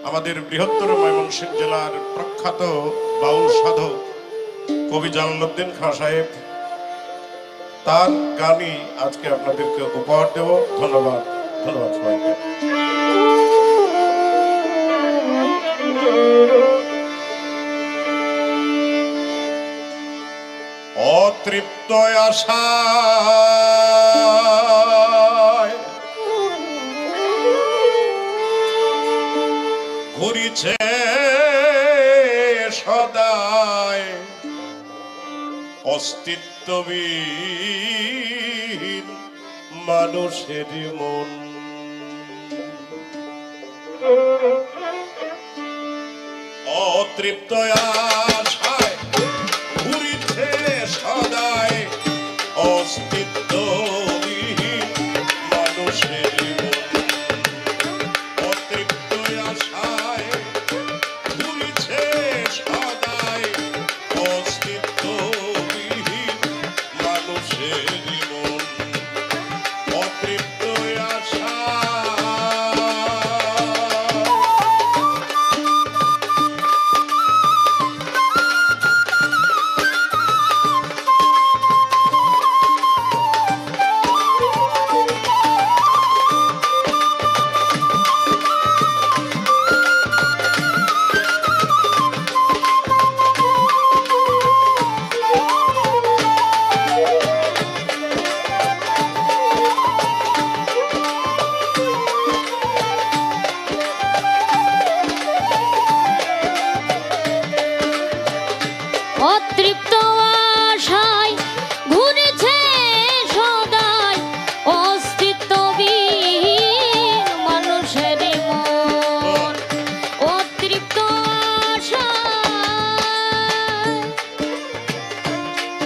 আমাদের বৃহত্তর ময়মনসিংহ জেলার প্রখ্যাত বাউল সাধক কবি জালালউদ্দিন খাঁ সাহেব, তার গানই আজকে আপনাদেরকে উপহার দেব। ধন্যবাদ, ধন্যবাদ সবাইকে। অতৃপ্ত আশায় ঘুরিছে সদায় অস্তিত্বহীন মানুষের মন। অতৃপ্ত আশায় ঘুরিছে সদায় অস্তিত্বহীন মানুষের মন। অতৃপ্ত আশায় ঘুরিছে সদায় অস্তিত্বহীন মানুষের মন। অতৃপ্ত আশা অতৃপ্ত আশায় ঘুরেছে সদাই অস্তিত্বহীন মানুষের মন। অতৃপ্ত আশায়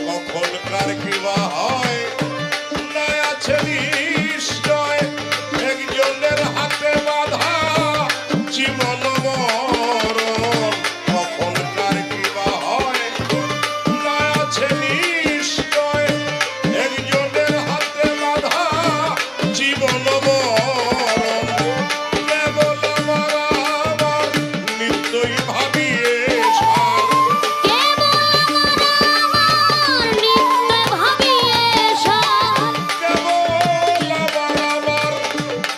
কখনকার কিবা হয় না আছে নিশ্চয় একজনের হাতে বাঁধা জীবন মরণ। কখনকার কিবা হয় না আছে নিশ্চয় একজনের হাতে বাঁধা জীবন মরণ। কেবল আমার নিত্যই ভাবিয়ে সার। কেবল আমার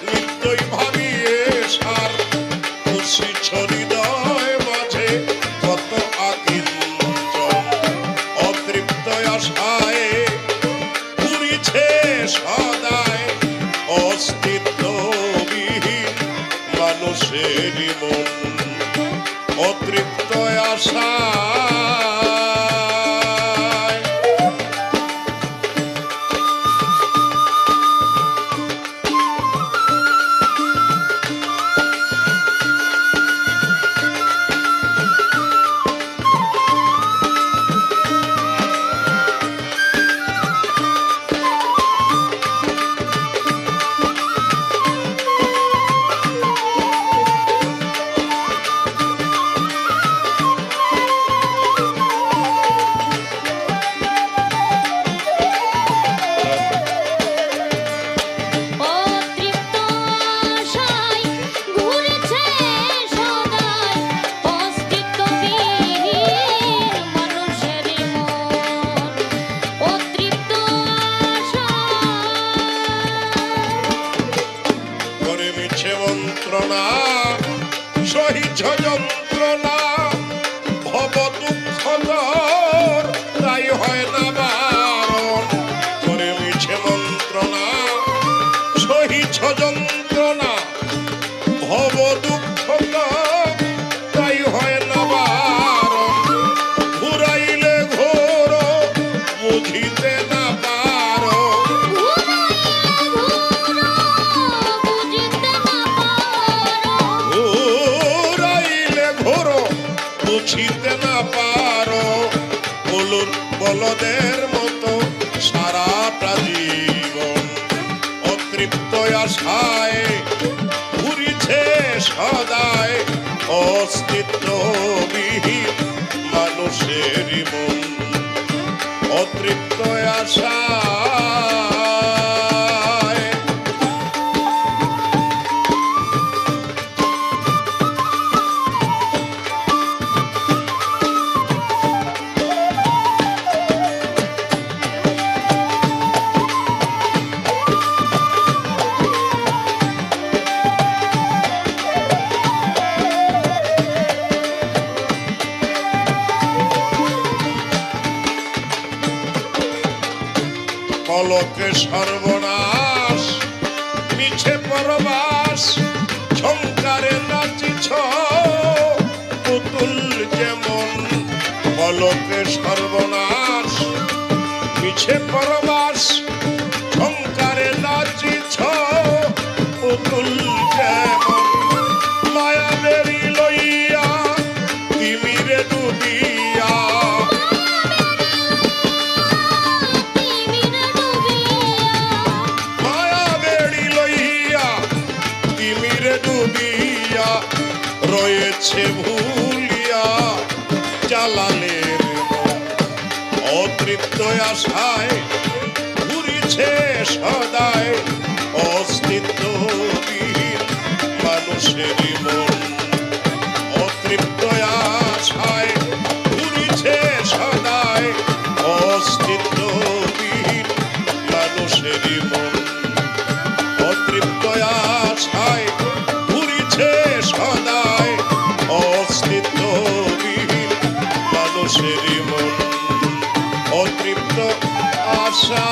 নিত্যই ভাবিয়ে সার। হৃদয় মাঝে কত আকিঞ্চন। অতৃপ্ত আশায় ঘুরিছে সদায় অস্তিত্বহীন মানুষের মন। অতৃপ্ত আশায় যন্ত্রণা সহিত যন্ত্রণা ভব দুঃখ দর তাই হয় না বারণ। করে মিছে মন্ত্রণা সহিত যন্ত্রণা ভব দুঃখ দর তাই হয় না বারণ। ঘুরাইলে ঘোর বুঝিতে না পারো। বুঝিতে না পারো বলুন বলদের মতো সারাটা জীবন। অতৃপ্ত আশায় ঘুরিছে সদায় অস্তিত্ববিহীন মানুষের মন। অতৃপ্ত আশা বলকে সর্বনাশ মিছে পরবাস ঝংকারে নাচিছ পুতুল যেমন বলকে সর্বনাশ মিছে পরবাস ঝংকারে নাচিছ পুতুল যেমন মায়া বেরি লইয়া তিমিরে ডুবিয়া মায়া বেড়ি লইয়া তিমিরে ডুবিয়া রয়েছে ভুলিয়া জ্বালালের মন। অতৃপ্ত আশায় ঘুরিছে সদায় অস্তিত্বহীন মানুষের মন। অতৃপ্ত আশায় ঘুরিছে সদায় অস্তিত্বহীন মানুষের মন। অতৃপ্ত আশায় ঘুরিছে সদায় অস্তিত্বহীন মানুষের মন। অতৃপ্ত আশা